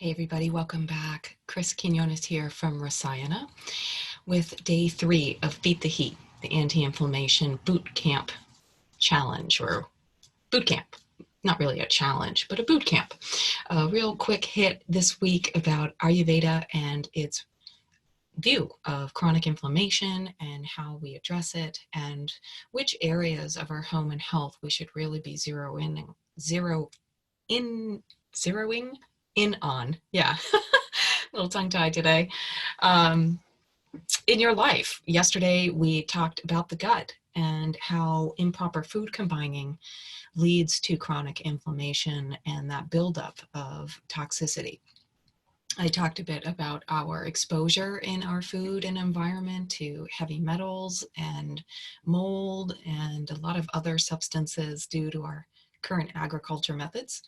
Hey everybody, welcome back. Chris Quinones here from Rasayana with day 3 of Beat the Heat, the anti-inflammation boot camp challenge, or boot camp. Not really a challenge, but a boot camp. A real quick hit this week about Ayurveda and its view of chronic inflammation and how we address it and which areas of our home and health we should really be zeroing in on. Yeah. A little tongue tied today. Um, in your life, yesterday we talked about the gut and how improper food combining leads to chronic inflammation and that buildup of toxicity. I talked a bit about our exposure in our food and environment to heavy metals and mold and a lot of other substances due to our current agriculture methods,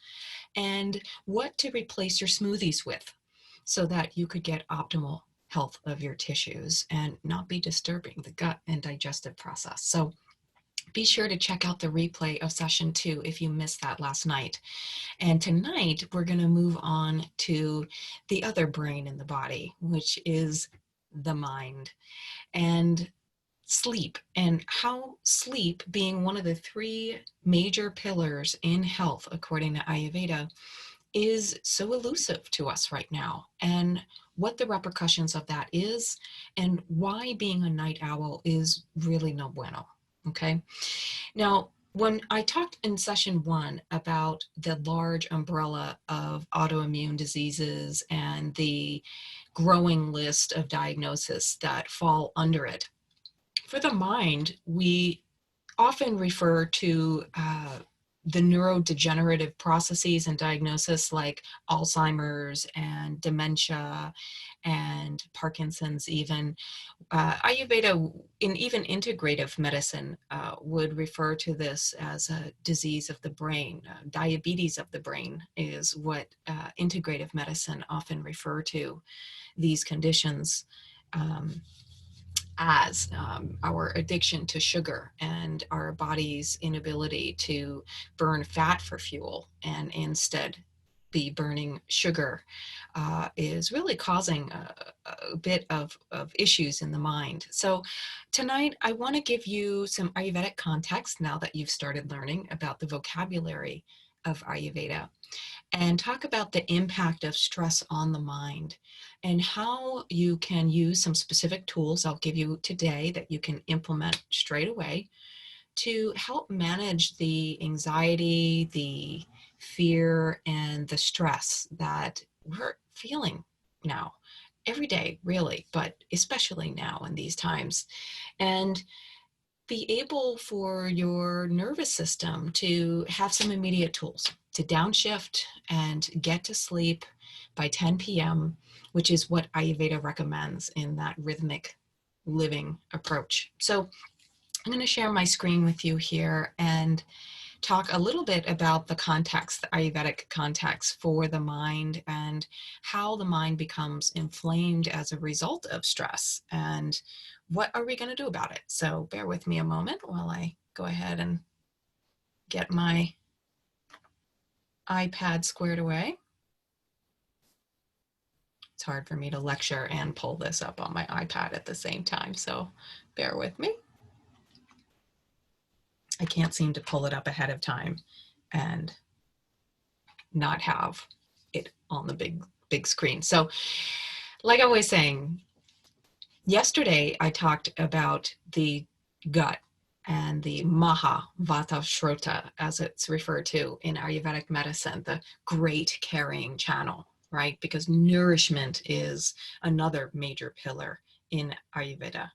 and what to replace your smoothies with so that you could get optimal health of your tissues and not be disturbing the gut and digestive process. So be sure to check out the replay of session 2 if you missed that last night. And tonight we're going to move on to the other brain in the body, which is the mind, and sleep, and how sleep, being one of the 3 major pillars in health according to Ayurveda, is so elusive to us right now, and what the repercussions of that is, and why being a night owl is really no bueno. Okay. Now, when I talked in session 1 about the large umbrella of autoimmune diseases and the growing list of diagnoses that fall under it, for the mind, we often refer to the neurodegenerative processes and diagnosis like Alzheimer's and dementia and Parkinson's even. Ayurveda, in even integrative medicine, would refer to this as a disease of the brain. Diabetes of the brain is what integrative medicine often refer to these conditions as our addiction to sugar and our body's inability to burn fat for fuel and instead be burning sugar is really causing a bit of issues in the mind. So tonight I want to give you some Ayurvedic context now that you've started learning about the vocabulary of Ayurveda, and talk about the impact of stress on the mind and how you can use some specific tools I'll give you today that you can implement straight away to help manage the anxiety, the fear, and the stress that we're feeling now, every day, really, but especially now in these times. And be able for your nervous system to have some immediate tools to downshift and get to sleep by 10 p.m., which is what Ayurveda recommends in that rhythmic living approach. So I'm going to share my screen with you here and talk a little bit about the context, the Ayurvedic context for the mind, and how the mind becomes inflamed as a result of stress, and what are we going to do about it. So bear with me a moment while I go ahead and get my iPad squared away. It's hard for me to lecture and pull this up on my iPad at the same time, so bear with me. I can't seem to pull it up ahead of time and not have it on the big screen. So like I was saying, yesterday I talked about the gut and the Maha Vata Shrota, as it's referred to in Ayurvedic medicine, the great carrying channel, right? Because nourishment is another major pillar in Ayurveda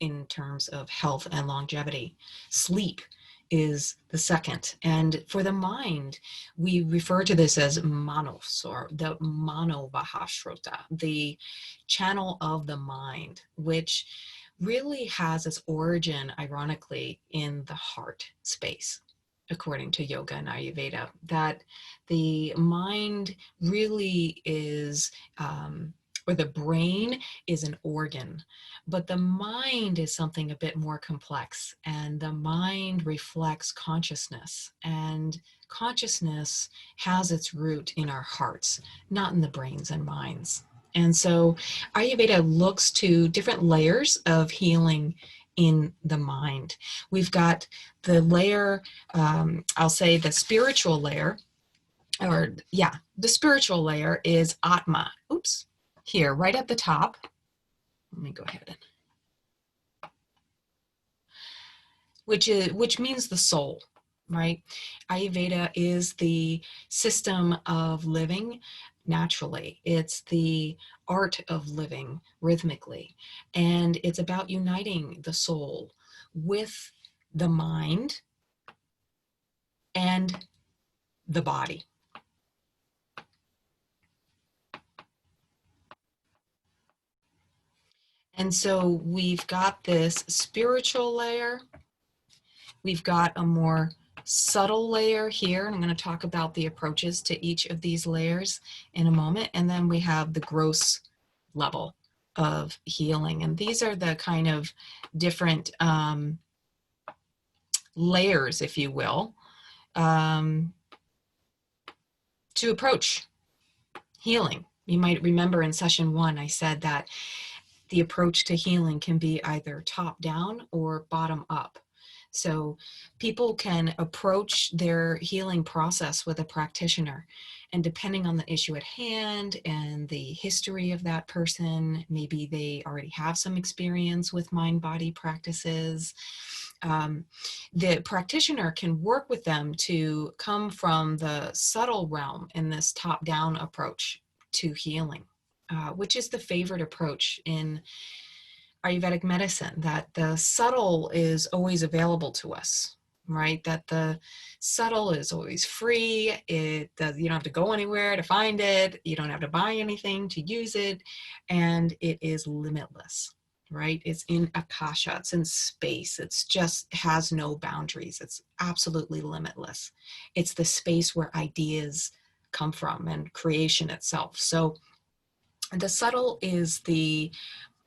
in terms of health and longevity. Sleep is the second. And for the mind, we refer to this as manos, or the mano vahashrota, the channel of the mind, which really has its origin, ironically, in the heart space, according to yoga and Ayurveda, that the mind really is or the brain is an organ, but the mind is something a bit more complex, and the mind reflects consciousness, and consciousness has its root in our hearts, not in the brains and minds. And so Ayurveda looks to different layers of healing in the mind. We've got the layer, I'll say the spiritual layer, or yeah, the spiritual layer is Atma. Oops, here, right at the top. Let me go ahead and, which means the soul, right? Ayurveda is the system of living naturally. It's the art of living rhythmically, and it's about uniting the soul with the mind and the body. And so we've got this spiritual layer, we've got a more subtle layer here, and I'm going to talk about the approaches to each of these layers in a moment, and then we have the gross level of healing. And these are the kind of different layers, if you will, to approach healing. You might remember in session 1, I said that the approach to healing can be either top down or bottom up. So people can approach their healing process with a practitioner, and depending on the issue at hand and the history of that person, maybe they already have some experience with mind-body practices, the practitioner can work with them to come from the subtle realm in this top-down approach to healing. Which is the favorite approach in Ayurvedic medicine, that the subtle is always available to us, right? That the subtle is always free. You don't have to go anywhere to find it. You don't have to buy anything to use it. And it is limitless, right? It's in Akasha, it's in space. It's just has no boundaries. It's absolutely limitless. It's the space where ideas come from and creation itself. So the subtle is the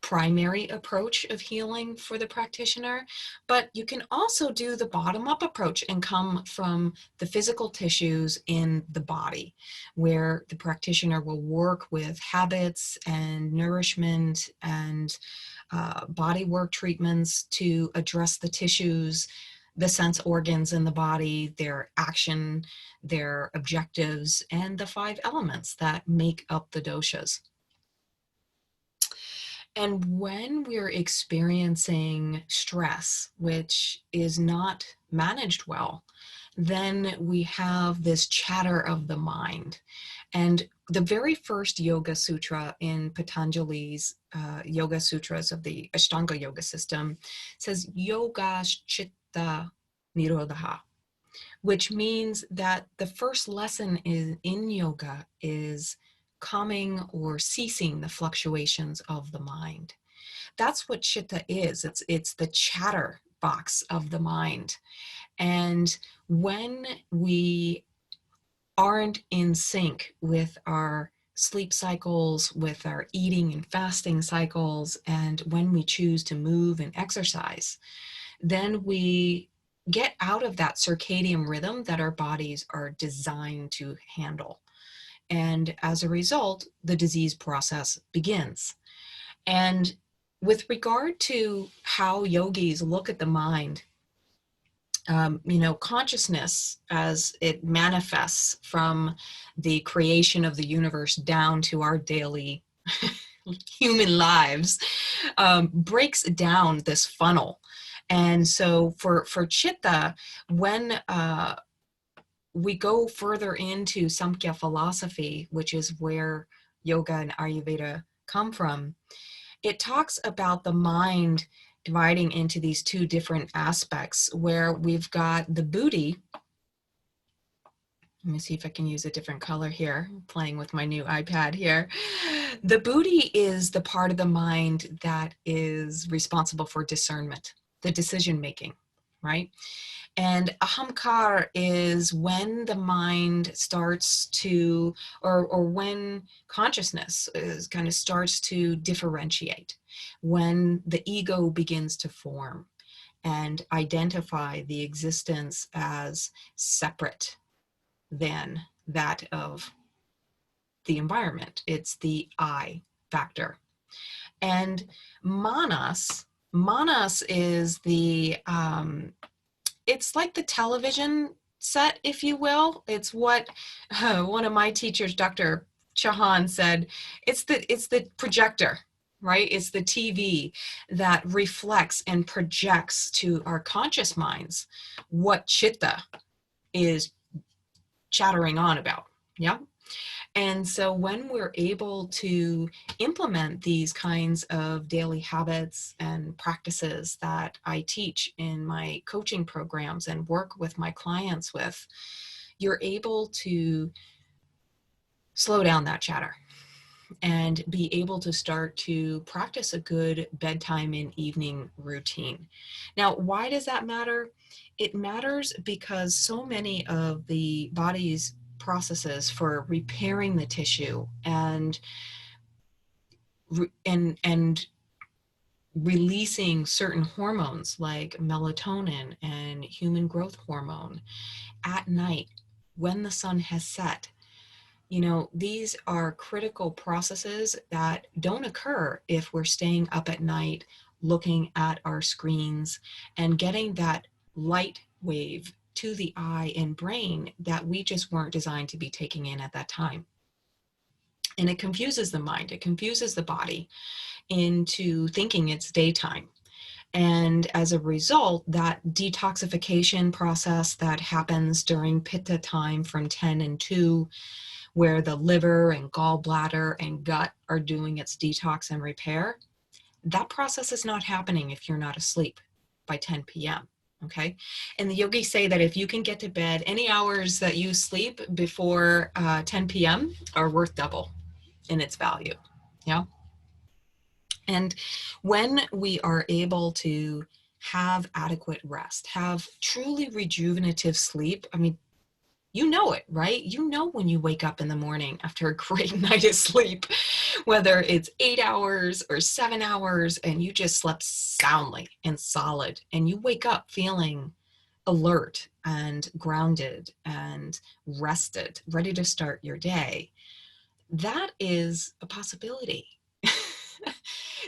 primary approach of healing for the practitioner, but you can also do the bottom-up approach and come from the physical tissues in the body, where the practitioner will work with habits and nourishment and body work treatments to address the tissues, the sense organs in the body, their action, their objectives, and the 5 elements that make up the doshas. And when we're experiencing stress, which is not managed well, then we have this chatter of the mind. And the very first Yoga Sutra in Patanjali's Yoga Sutras of the Ashtanga Yoga system says Yoga Chitta Nirodha, which means that the first lesson in yoga is calming or ceasing the fluctuations of the mind. That's what chitta is. It's the chatter box of the mind. And when we aren't in sync with our sleep cycles, with our eating and fasting cycles, and when we choose to move and exercise, then we get out of that circadian rhythm that our bodies are designed to handle. And as a result, the disease process begins. And with regard to how yogis look at the mind, consciousness as it manifests from the creation of the universe down to our daily human lives, breaks down this funnel. And so for chitta, when we go further into Samkhya philosophy, which is where yoga and Ayurveda come from, it talks about the mind dividing into these 2 different aspects, where we've got the buddhi. Let me see if I can use a different color here. I'm playing with my new iPad here. The buddhi is the part of the mind that is responsible for discernment, the decision making. right? And ahamkar is when the mind starts to, or when consciousness is kind of starts to differentiate, when the ego begins to form and identify the existence as separate than that of the environment. It's the I factor. And manas is the it's like the television set, if you will. It's what one of my teachers, Dr. Chahan, said. It's the projector, right? It's the TV that reflects and projects to our conscious minds what chitta is chattering on about. Yeah. And so when we're able to implement these kinds of daily habits and practices that I teach in my coaching programs and work with my clients with, you're able to slow down that chatter and be able to start to practice a good bedtime and evening routine. Now, why does that matter? It matters because so many of the body's processes for repairing the tissue and releasing certain hormones like melatonin and human growth hormone at night when the sun has set. These are critical processes that don't occur if we're staying up at night looking at our screens and getting that light wave to the eye and brain that we just weren't designed to be taking in at that time. And it confuses the mind, it confuses the body into thinking it's daytime. And as a result, that detoxification process that happens during pitta time from 10 and 2, where the liver and gallbladder and gut are doing its detox and repair, that process is not happening if you're not asleep by 10 p.m. Okay. And the yogis say that if you can get to bed, any hours that you sleep before 10 p.m. are worth double in its value. Yeah. And when we are able to have adequate rest, have truly rejuvenative sleep, I mean, you know it, right? You know when you wake up in the morning after a great night of sleep, whether it's 8 hours or 7 hours, and you just slept soundly and solid, and you wake up feeling alert and grounded and rested, ready to start your day. That is a possibility.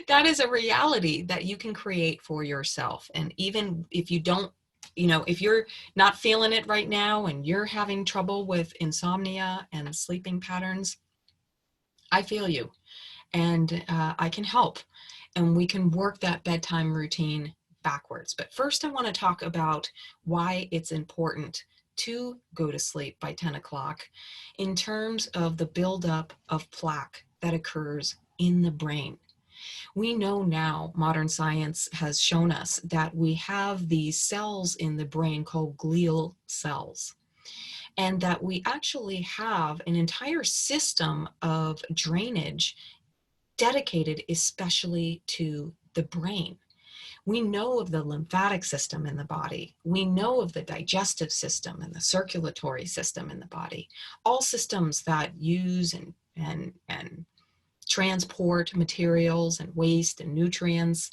That is a reality that you can create for yourself. And even if you don't, if you're not feeling it right now and you're having trouble with insomnia and sleeping patterns, I feel you, and I can help. And we can work that bedtime routine backwards. But first, I want to talk about why it's important to go to sleep by 10 o'clock in terms of the buildup of plaque that occurs in the brain. We know now, modern science has shown us that we have these cells in the brain called glial cells, and that we actually have an entire system of drainage dedicated especially to the brain. We know of the lymphatic system in the body. We know of the digestive system and the circulatory system in the body, all systems that use and transport materials and waste and nutrients.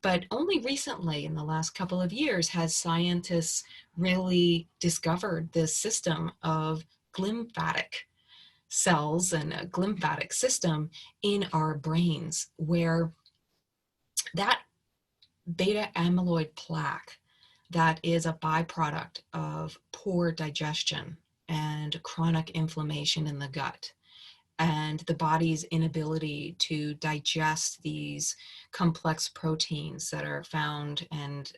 But only recently, in the last couple of years, has scientists really discovered this system of glymphatic cells and a glymphatic system in our brains, where that beta amyloid plaque that is a byproduct of poor digestion and chronic inflammation in the gut and the body's inability to digest these complex proteins that are found and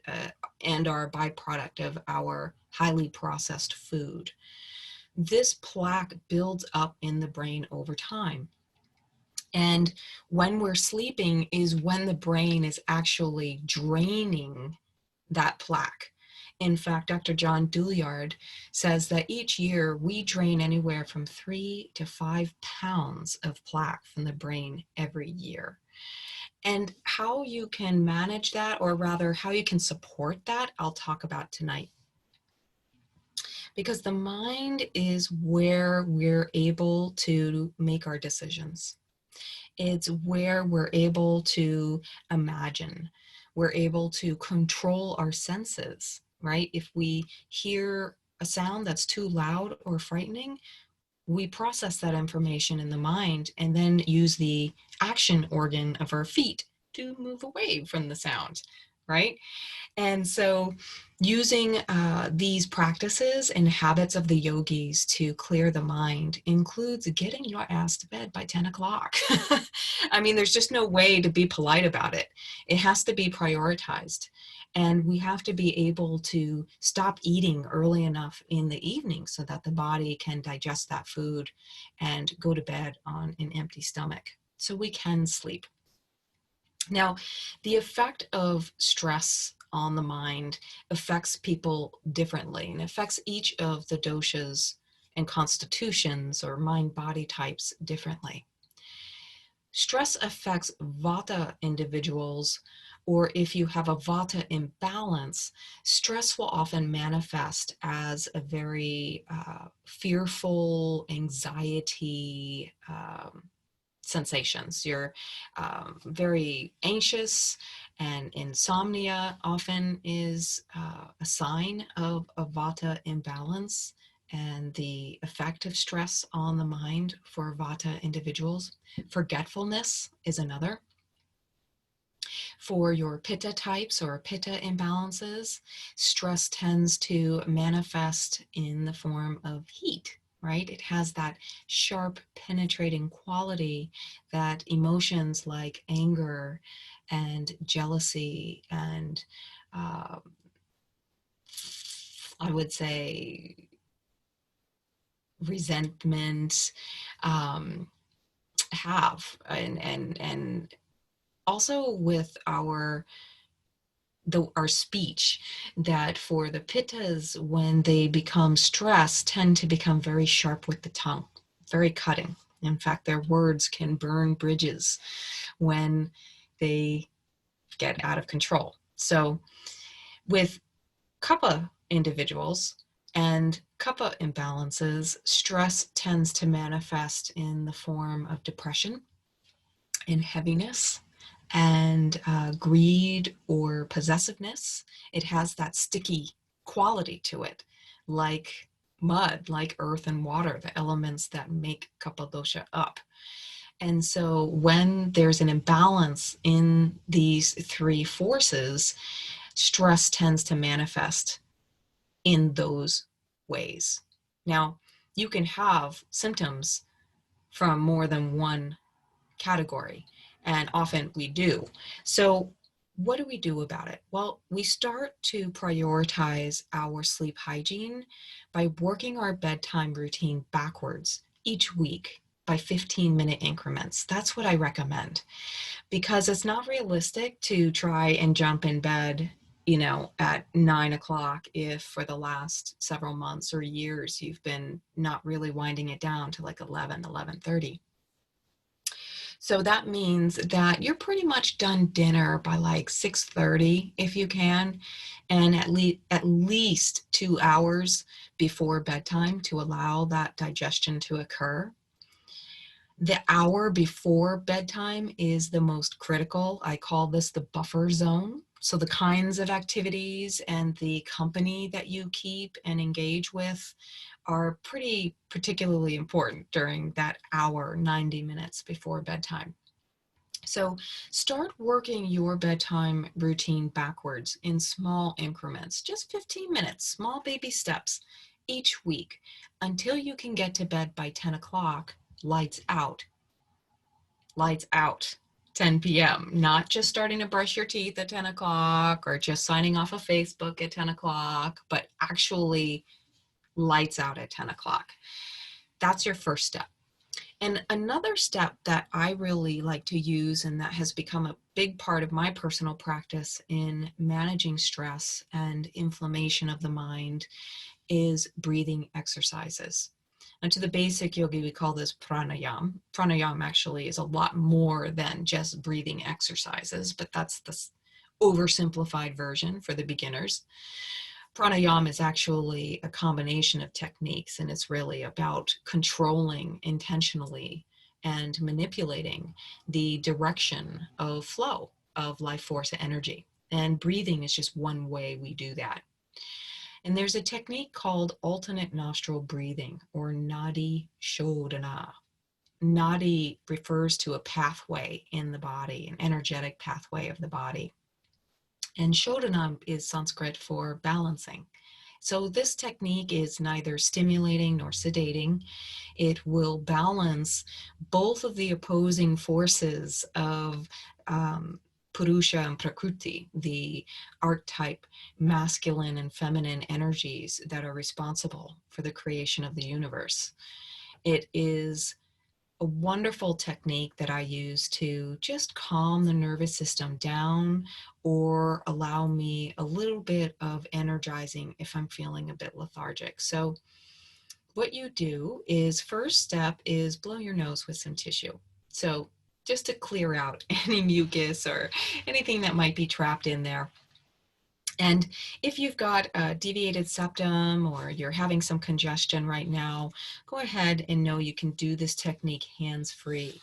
are a byproduct of our highly processed food. This plaque builds up in the brain over time. And when we're sleeping is when the brain is actually draining that plaque. In fact, Dr. John Douillard says that each year we drain anywhere from 3 to 5 pounds of plaque from the brain every year. And how you can manage that, or rather how you can support that, I'll talk about tonight. Because the mind is where we're able to make our decisions. It's where we're able to imagine. We're able to control our senses, right? If we hear a sound that's too loud or frightening, we process that information in the mind and then use the action organ of our feet to move away from the sound, right? And so using these practices and habits of the yogis to clear the mind includes getting your ass to bed by 10 o'clock. I mean, there's just no way to be polite about it. It has to be prioritized. And we have to be able to stop eating early enough in the evening so that the body can digest that food and go to bed on an empty stomach so we can sleep. Now, the effect of stress on the mind affects people differently and affects each of the doshas and constitutions or mind-body types differently. Stress affects vata individuals, or if you have a vata imbalance, stress will often manifest as a very fearful, anxiety, sensations. You're very anxious, and insomnia often is a sign of a vata imbalance and the effect of stress on the mind for vata individuals. Forgetfulness is another. For your pitta types or pitta imbalances, stress tends to manifest in the form of heat, right? It has that sharp, penetrating quality that emotions like anger and jealousy and I would say resentment have, and also with our speech, that for the pittas, when they become stressed, tend to become very sharp with the tongue, very cutting. In fact, their words can burn bridges when they get out of control. So with kapha individuals and kapha imbalances, stress tends to manifest in the form of depression and heaviness and greed or possessiveness. It has that sticky quality to it, like mud, like earth and water, the elements that make kapha dosha up. And so when there's an imbalance in these three forces, stress tends to manifest in those ways. Now, you can have symptoms from more than one category, and often we do. So what do we do about it? Well, we start to prioritize our sleep hygiene by working our bedtime routine backwards each week by 15-minute increments. That's what I recommend, because it's not realistic to try and jump in bed, at 9 o'clock if for the last several months or years you've been not really winding it down to like 11:30. So that means that you're pretty much done dinner by like 6:30 if you can, and at least 2 hours before bedtime to allow that digestion to occur. The hour before bedtime is the most critical. I call this the buffer zone. So the kinds of activities and the company that you keep and engage with are pretty particularly important during that hour, 90 minutes before bedtime. So start working your bedtime routine backwards in small increments, just 15 minutes, small baby steps each week until you can get to bed by 10 o'clock, lights out. Lights out. 10 p.m., not just starting to brush your teeth at 10 o'clock or just signing off of Facebook at 10 o'clock, but actually lights out at 10 o'clock. That's your first step. And another step that I really like to use, and that has become a big part of my personal practice in managing stress and inflammation of the mind, is breathing exercises. And to the basic yogi, we call this pranayam. Pranayam actually is a lot more than just breathing exercises, but that's the oversimplified version for the beginners. Pranayam is actually a combination of techniques, and it's really about controlling intentionally and manipulating the direction of flow of life force energy. And breathing is just one way we do that. And there's a technique called alternate nostril breathing, or nadi shodhana. Nadi refers to a pathway in the body, an energetic pathway of the body. And shodhana is Sanskrit for balancing. So this technique is neither stimulating nor sedating. It will balance both of the opposing forces of Purusha and Prakriti, the archetype masculine and feminine energies that are responsible for the creation of the universe. It is a wonderful technique that I use to just calm the nervous system down or allow me a little bit of energizing if I'm feeling a bit lethargic. So what you do is, first step is blow your nose with some tissue. So just to clear out any mucus or anything that might be trapped in there. And if you've got a deviated septum or you're having some congestion right now, go ahead and know you can do this technique hands-free.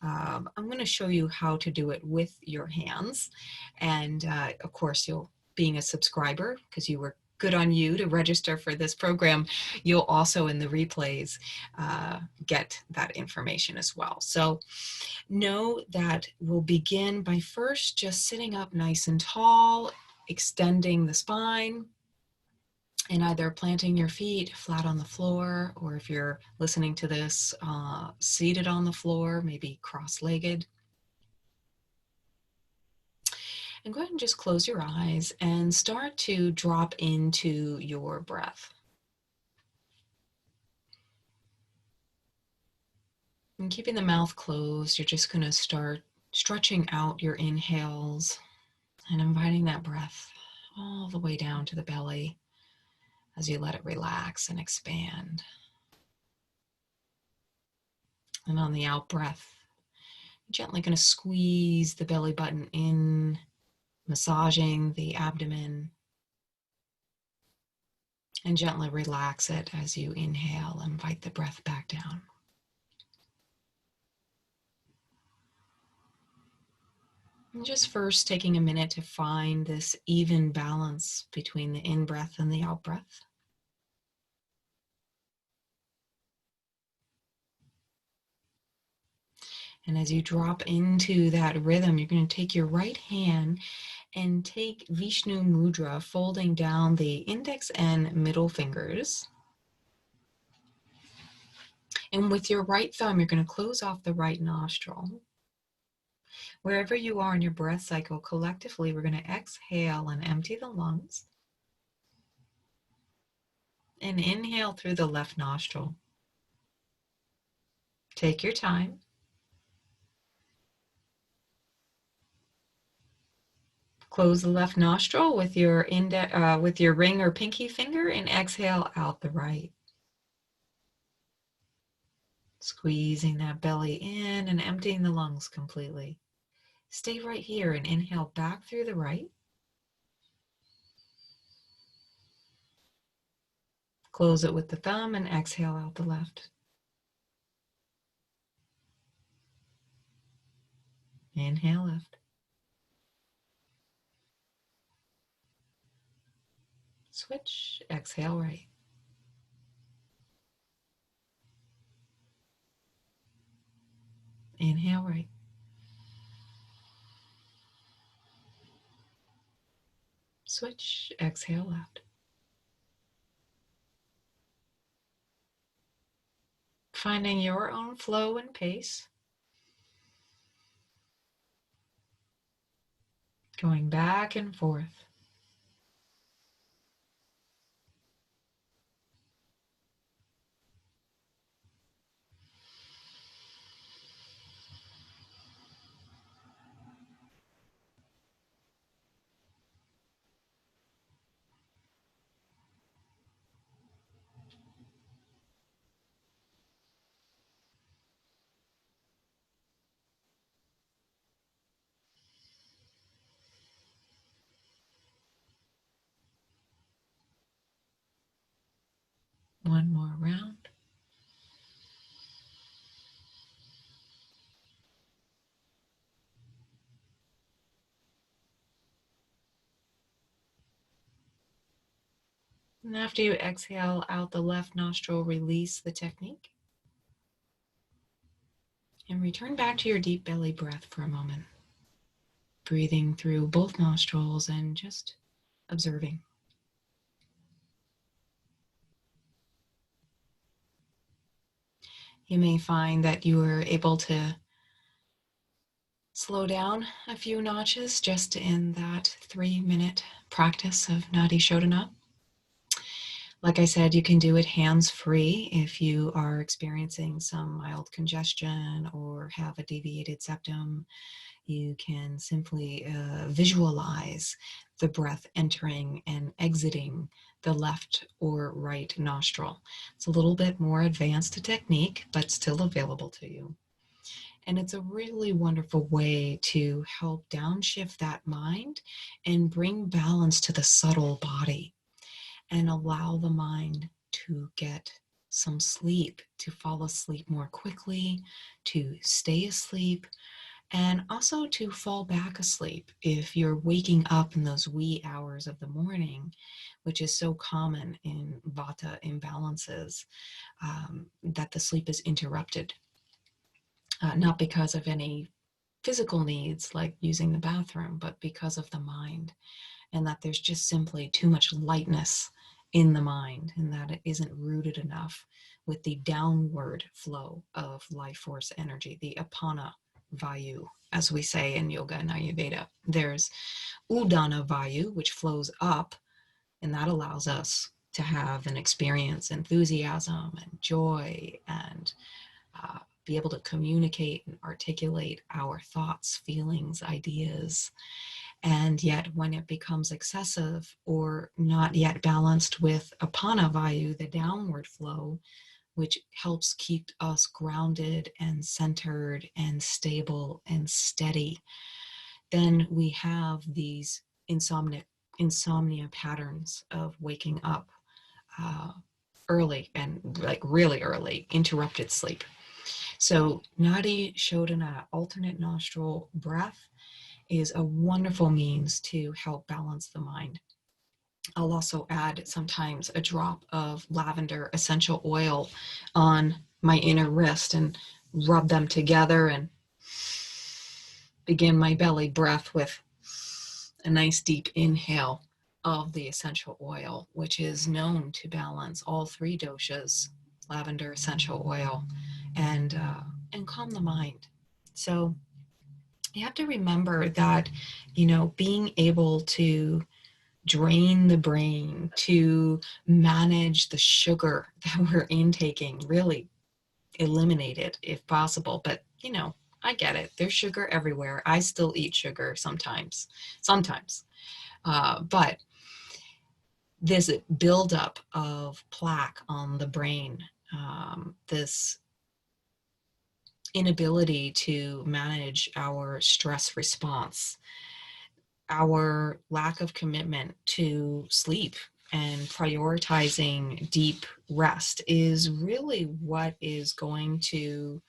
I'm going to show you how to do it with your hands. And of course, being a subscriber, because you were good on you to register for this program, you'll also in the replays get that information as well. So know that we'll begin by first just sitting up nice and tall, extending the spine, and either planting your feet flat on the floor, or if you're listening to this seated on the floor, maybe cross-legged. And go ahead and just close your eyes and start to drop into your breath. And keeping the mouth closed, you're just going to start stretching out your inhales and inviting that breath all the way down to the belly as you let it relax and expand. And on the out breath, you're gently going to squeeze the belly button in, massaging the abdomen, and gently relax it as you inhale and invite the breath back down. And just first taking a minute to find this even balance between the in-breath and the out-breath. And as you drop into that rhythm, you're going to take your right hand and take Vishnu Mudra, folding down the index and middle fingers. And with your right thumb, you're going to close off the right nostril. Wherever you are in your breath cycle, collectively, we're going to exhale and empty the lungs. And inhale through the left nostril. Take your time. Close the left nostril with your ring or pinky finger and exhale out the right. Squeezing that belly in and emptying the lungs completely. Stay right here and inhale back through the right. Close it with the thumb and exhale out the left. Inhale left. Switch, exhale right. Inhale right. Switch, exhale left. Finding your own flow and pace. Going back and forth. One more round. And after you exhale out the left nostril, release the technique. And return back to your deep belly breath for a moment. Breathing through both nostrils and just observing. You may find that you are able to slow down a few notches just in that 3-minute practice of Nadi Shodhana. Like I said, you can do it hands-free if you are experiencing some mild congestion or have a deviated septum. You can simply visualize the breath entering and exiting the left or right nostril. It's a little bit more advanced technique, but still available to you. And it's a really wonderful way to help downshift that mind and bring balance to the subtle body and allow the mind to get some sleep, to fall asleep more quickly, to stay asleep, and also to fall back asleep if you're waking up in those wee hours of the morning, which is so common in vata imbalances, that the sleep is interrupted, not because of any physical needs like using the bathroom, but because of the mind, and that there's just simply too much lightness in the mind, and that it isn't rooted enough with the downward flow of life force energy, the apana vayu, as we say in yoga and Ayurveda. There's udana vayu, which flows up, and that allows us to have and experience enthusiasm and joy and be able to communicate and articulate our thoughts, feelings, ideas. And yet when it becomes excessive or not yet balanced with apana vayu, the downward flow, which helps keep us grounded and centered and stable and steady, then we have these insomnia patterns of waking up early and like really early, interrupted sleep. So Nadi Shodhana, alternate nostril breath, is a wonderful means to help balance the mind. I'll also add sometimes a drop of lavender essential oil on my inner wrist and rub them together and begin my belly breath with a nice deep inhale of the essential oil, which is known to balance all 3 doshas, lavender essential oil, and calm the mind. So you have to remember that, being able to drain the brain, to manage the sugar that we're intaking, really eliminate it if possible. But, I get it. There's sugar everywhere. I still eat sugar sometimes. But this buildup of plaque on the brain, this inability to manage our stress response, our lack of commitment to sleep and prioritizing deep rest is really what is going to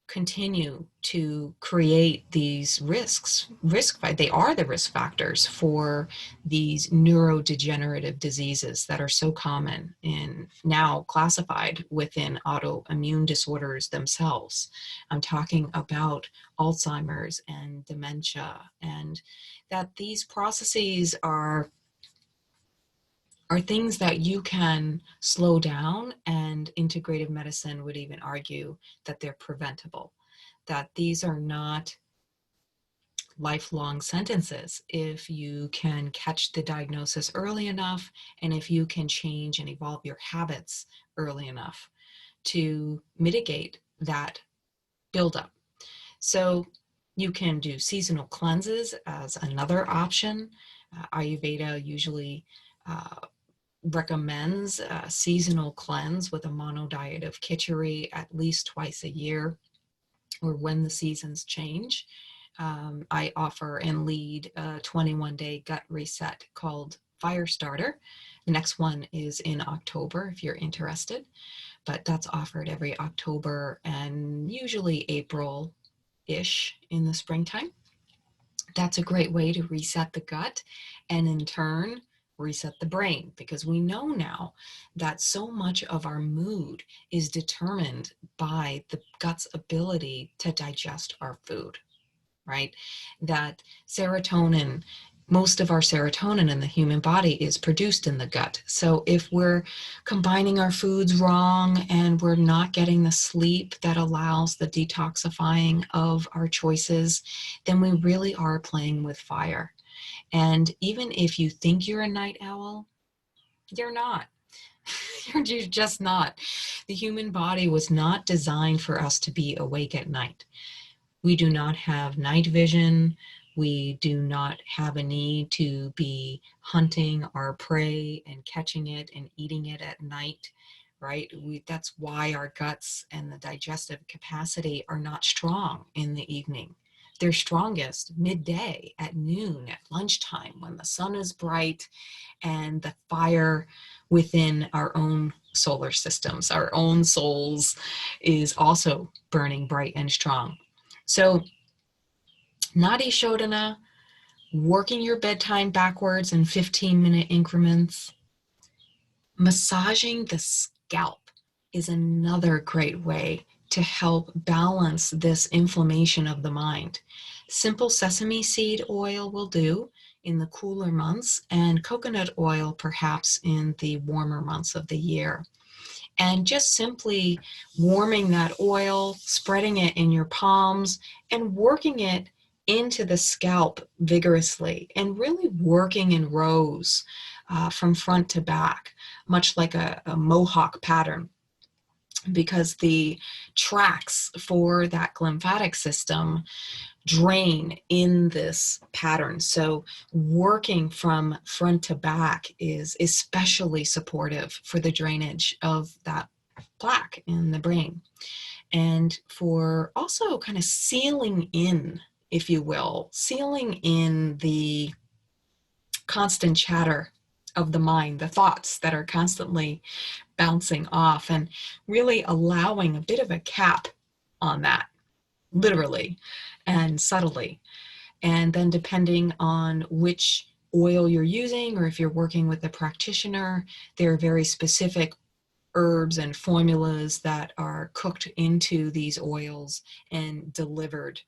continue to create these they are the risk factors for these neurodegenerative diseases that are so common and now classified within autoimmune disorders themselves. I'm talking about Alzheimer's and dementia, and that these processes are things that you can slow down, and integrative medicine would even argue that they're preventable, that these are not lifelong sentences if you can catch the diagnosis early enough, and if you can change and evolve your habits early enough to mitigate that buildup. So you can do seasonal cleanses as another option. Ayurveda usually recommends a seasonal cleanse with a mono diet of khichdi at least twice a year, or when the seasons change. I offer and lead a 21-day gut reset called Fire Starter, The next one is in October if you're interested, but that's offered every October and usually April-ish in the springtime. That's a great way to reset the gut and in turn reset the brain, because we know now that so much of our mood is determined by the gut's ability to digest our food, right? That serotonin, most of our serotonin in the human body is produced in the gut. So if we're combining our foods wrong and we're not getting the sleep that allows the detoxifying of our choices, then we really are playing with fire. And even if you think you're a night owl, you're not. You're just not. The human body was not designed for us to be awake at night. We do not have night vision. We do not have a need to be hunting our prey and catching it and eating it at night, right? That's why our guts and the digestive capacity are not strong in the evening. They're strongest midday, at noon, at lunchtime, when the sun is bright and the fire within our own solar systems, our own souls, is also burning bright and strong. So Nadi Shodhana, working your bedtime backwards in 15-minute increments, massaging the scalp is another great way to help balance this inflammation of the mind. Simple sesame seed oil will do in the cooler months, and coconut oil perhaps in the warmer months of the year. And just simply warming that oil, spreading it in your palms, and working it into the scalp vigorously, and really working in rows from front to back, much like a mohawk pattern, because the tracks for that glymphatic system drain in this pattern. So working from front to back is especially supportive for the drainage of that plaque in the brain, and for also kind of sealing in, if you will, sealing in the constant chatter of the mind, the thoughts that are constantly bouncing off, and really allowing a bit of a cap on that, literally and subtly. And then depending on which oil you're using, or if you're working with a practitioner, there are very specific herbs and formulas that are cooked into these oils and delivered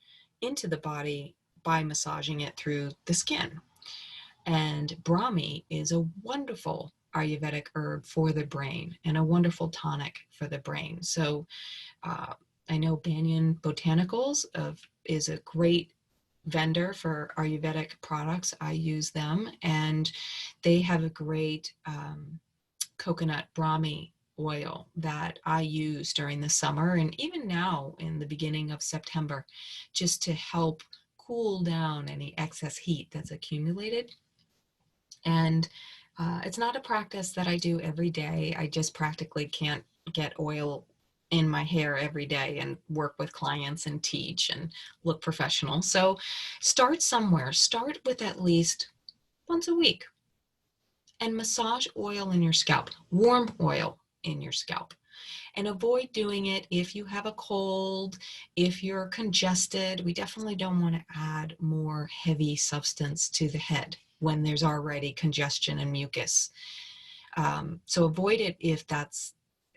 into the body by massaging it through the skin. And Brahmi is a wonderful Ayurvedic herb for the brain and a wonderful tonic for the brain. So I know Banyan Botanicals is a great vendor for Ayurvedic products. I use them, and they have a great coconut Brahmi oil that I use during the summer and even now in the beginning of September, just to help cool down any excess heat that's accumulated. And it's not a practice that I do every day. I just practically can't get oil in my hair every day and work with clients and teach and look professional. So start somewhere. Start with at least once a week and massage oil in your scalp, warm oil in your scalp. And avoid doing it if you have a cold, if you're congested. We definitely don't want to add more heavy substance to the head when there's already congestion and mucus. So avoid it if that's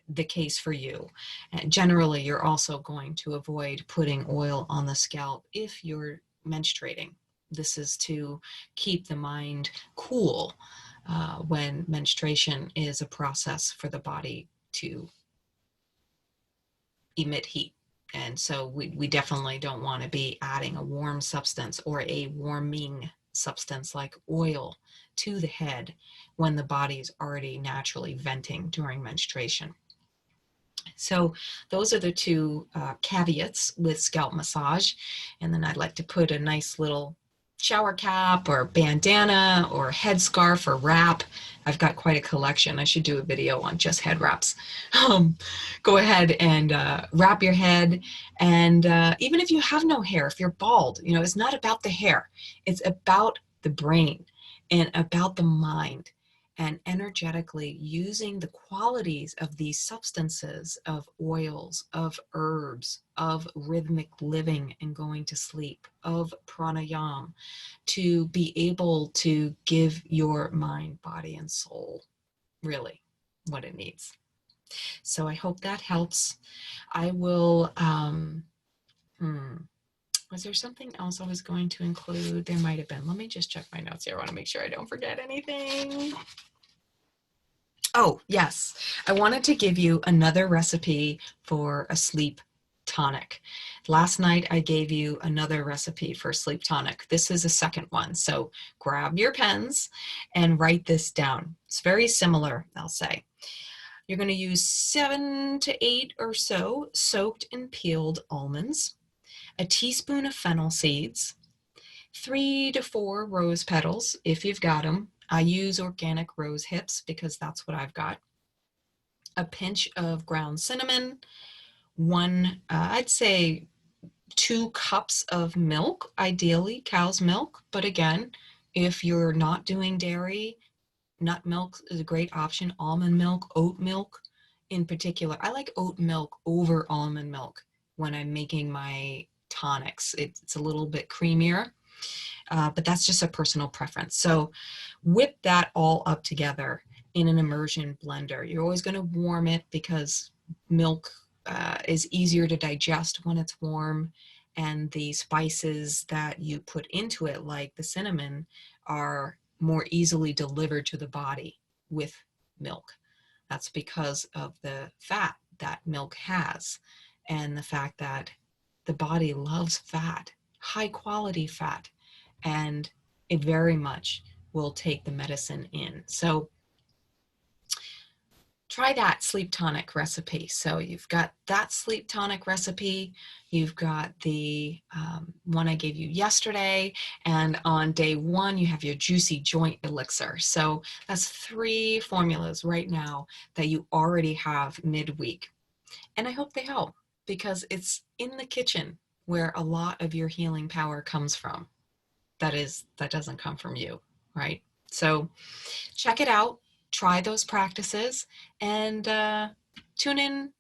the case for you. And generally, you're also going to avoid putting oil on the scalp if you're menstruating. This is to keep the mind cool when menstruation is a process for the body to emit heat. And so we definitely don't want to be adding a warm substance or a warming substance like oil to the head when the body's already naturally venting during menstruation. So those are the two caveats with scalp massage. And then I'd like to put a nice little shower cap or bandana or headscarf or wrap. I've got quite a collection. I should do a video on just head wraps. Go ahead and wrap your head. And even if you have no hair, if you're bald, you know, it's not about the hair. It's about the brain and about the mind. and energetically using the qualities of these substances, of oils, of herbs, of rhythmic living and going to sleep, of pranayama, to be able to give your mind, body, and soul really what it needs. So I hope that helps. I will, was there something else I was going to include? There might have been. Let me just check my notes here. I want to make sure I don't forget anything. Oh, yes. I wanted to give you another recipe for a sleep tonic. Last night I gave you another recipe for sleep tonic. This is a second one. So grab your pens and write this down. It's very similar, I'll say. You're going to use 7 to 8 or so soaked and peeled almonds, a teaspoon of fennel seeds, 3 to 4 rose petals if you've got them. I use organic rose hips because that's what I've got. A pinch of ground cinnamon, I'd say 2 cups of milk, ideally cow's milk. But again, if you're not doing dairy, nut milk is a great option. Almond milk, oat milk in particular. I like oat milk over almond milk when I'm making my tonics. It's a little bit creamier, but that's just a personal preference. So whip that all up together in an immersion blender. You're always going to warm it because milk is easier to digest when it's warm, and the spices that you put into it, like the cinnamon, are more easily delivered to the body with milk. That's because of the fat that milk has and the fact that the body loves fat, high quality fat, and it very much will take the medicine in. So try that sleep tonic recipe. So you've got that sleep tonic recipe, you've got the one I gave you yesterday, and on day 1 you have your juicy joint elixir. So that's 3 formulas right now that you already have midweek. And I hope they help because it's in the kitchen where a lot of your healing power comes from. That doesn't come from you, right? So check it out, try those practices, and tune in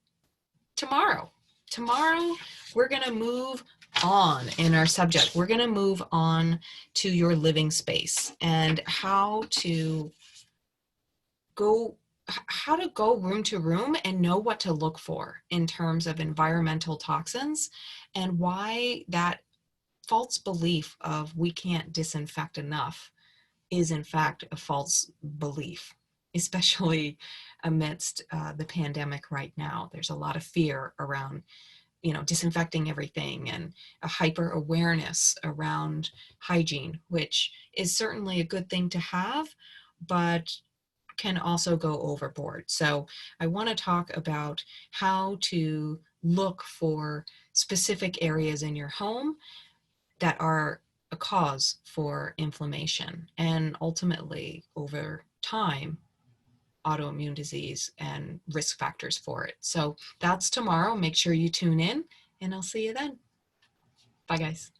tomorrow. Tomorrow, we're going to move on in our subject. We're going to move on to your living space and how to go room to room and know what to look for in terms of environmental toxins, and why that false belief of we can't disinfect enough is in fact a false belief, especially amidst the pandemic right now. There's a lot of fear around, disinfecting everything, and a hyper awareness around hygiene, which is certainly a good thing to have, but can also go overboard. So I want to talk about how to look for specific areas in your home that are a cause for inflammation, and ultimately over time autoimmune disease and risk factors for it. So that's tomorrow. Make sure you tune in, and I'll see you then. Bye guys.